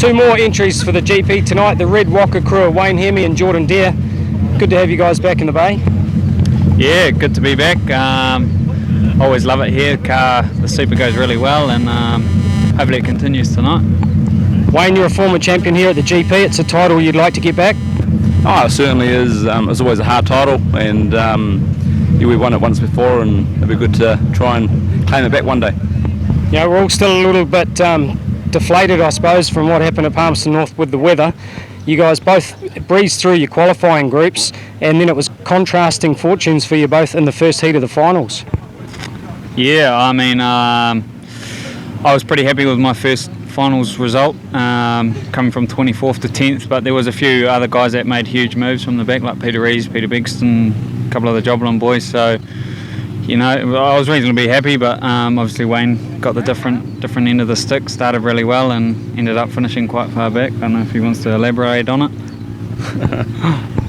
Two more entries for the GP tonight, the Red Walker crew of Wayne Hemi and Jordan Dare. Good to have you guys back in the bay. Yeah, good to be back. Always love it here. The super goes really well, and hopefully it continues tonight. Wayne, you're a former champion here at the GP. It's a title you'd like to get back? Oh, it certainly is. It's always a hard title, and we won it once before, and it'd be good to try and claim it back one day. Yeah, we're all still a little bit deflated, I suppose, from what happened at Palmerston North with the weather. You guys both breezed through your qualifying groups, and then it was contrasting fortunes for you both in the first heat of the finals. Yeah, I mean, I was pretty happy with my first finals result, coming from 24th to 10th, but there was a few other guys that made huge moves from the back, like Peter Rees, Peter Bigston, a couple of the Joblin boys, so you know, I was reasonably happy, but obviously Wayne got the different end of the stick, started really well and ended up finishing quite far back. I don't know if he wants to elaborate on it.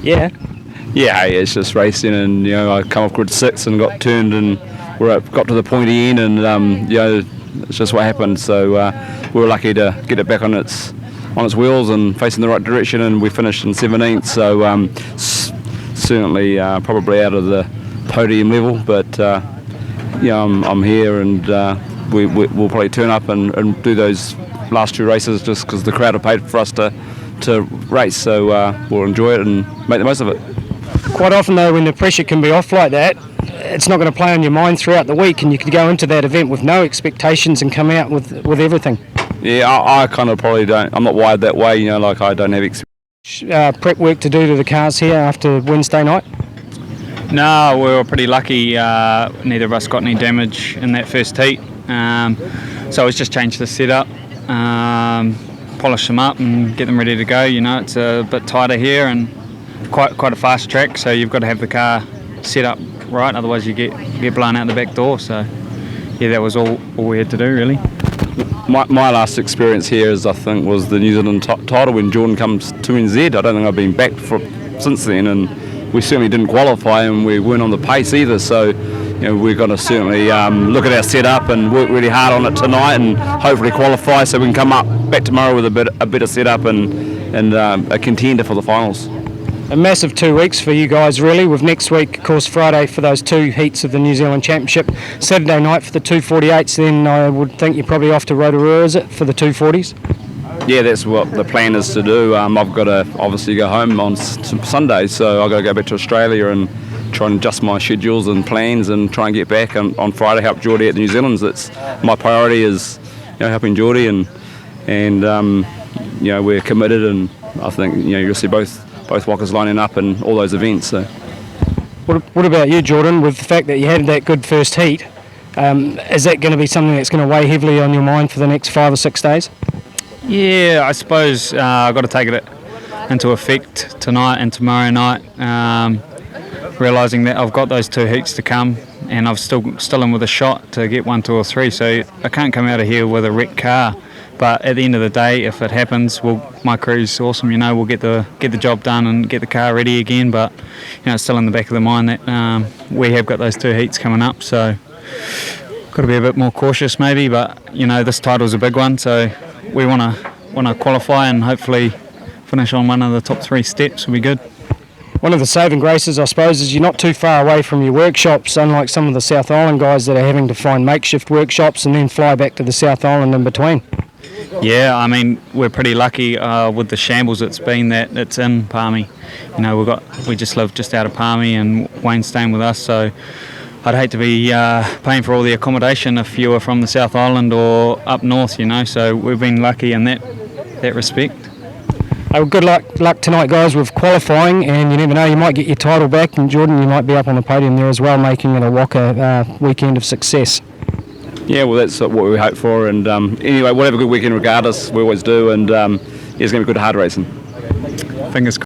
Yeah, it's just racing, and I come off grid 6 and got turned, and got to the pointy end, and it's just what happened. So we were lucky to get it back on its wheels and facing the right direction, and we finished in 17th. So certainly probably out of the podium level, but I'm here, and we'll probably turn up and do those last two races just because the crowd have paid for us to race, so we'll enjoy it and make the most of it. Quite often though, when the pressure can be off like that, it's not going to play on your mind throughout the week, and you could go into that event with no expectations and come out with everything. Yeah, I kind of probably don't. I'm not wired that way, like I don't have prep work to do to the cars here after Wednesday night. No, we were pretty lucky. Neither of us got any damage in that first heat, so it's just changed the setup, polish them up and get them ready to go. It's a bit tighter here and quite a fast track, so you've got to have the car set up right, otherwise you get blown out the back door. So yeah, that was all we had to do really. My last experience here was the New Zealand title when Jordan comes to NZ. I don't think I've been back since then, and we certainly didn't qualify, and we weren't on the pace either. So we're going to certainly look at our setup and work really hard on it tonight, and hopefully qualify so we can come up back tomorrow with a better setup and a contender for the finals. A massive 2 weeks for you guys really, with next week, of course, Friday for those two heats of the New Zealand Championship, Saturday night for the 248s, then I would think you're probably off to Rotorua, is it, for the 240s? Yeah, that's what the plan is to do. I've got to obviously go home on Sunday, so I've got to go back to Australia and try and adjust my schedules and plans and try and get back on Friday, help Geordie at the New Zealand's. That's my priority, is helping Geordie, and we're committed, and I think you'll see both walkers lining up in all those events. So. What about you, Jordan, with the fact that you had that good first heat? Is that going to be something that's going to weigh heavily on your mind for the next 5 or 6 days? Yeah, I suppose I've got to take it into effect tonight and tomorrow night, realising that I've got those 2 heats to come, and I'm still in with a shot to get 1, 2 or 3, so I can't come out of here with a wrecked car. But at the end of the day, if it happens, my crew's awesome. We'll get the job done and get the car ready again. But it's still in the back of the mind that we have got those 2 heats coming up, so got to be a bit more cautious maybe. But this title's a big one, so we want to qualify and hopefully finish on one of the top 3 steps will be good. One of the saving graces, I suppose, is you're not too far away from your workshops, unlike some of the South Island guys that are having to find makeshift workshops and then fly back to the South Island in between. Yeah, I mean, we're pretty lucky with the shambles it's been that it's in Palmy. We just live just out of Palmy, and Wayne's staying with us, so I'd hate to be paying for all the accommodation if you were from the South Island or up north, so we've been lucky in that respect. Well, good luck tonight, guys, with qualifying, and you never know, you might get your title back, and Jordan, you might be up on the podium there as well, making it a Waka weekend of success. Yeah, well, that's what we hope for, and anyway, we'll have a good weekend regardless, we always do, and it's going to be good hard racing. Fingers crossed.